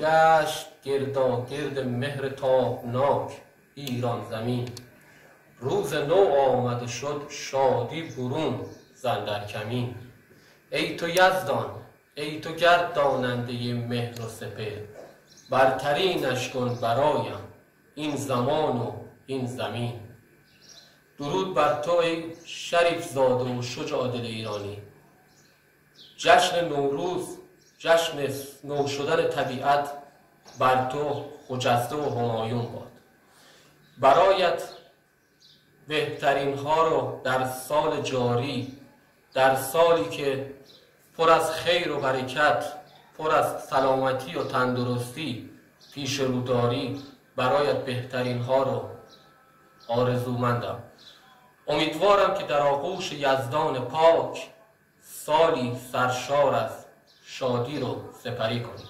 گشت گرداگرد مهر تابناک ایران زمین. روز نو آمد و شد شادی برون ز اندر کمین. ای تو یزدان، ای تو گرداننده مهر و سپهر، برترینش کن برایم این زمان و این زمین. درود بر تو ای شریف زاده و شجاع دل ایرانی. جشن نوروز، جشن نو شدن طبیعت بر تو خجسته و همایون باد. برایت بهترین ها رو در سال جاری، در سالی که پر از خیر و برکت، پر از سلامتی و تندرستی پیش رو داری، برایت بهترین ها رو آرزومندم. امیدوارم که در آغوش یزدان پاک سالی سرشار از شادی رو سپری کنی.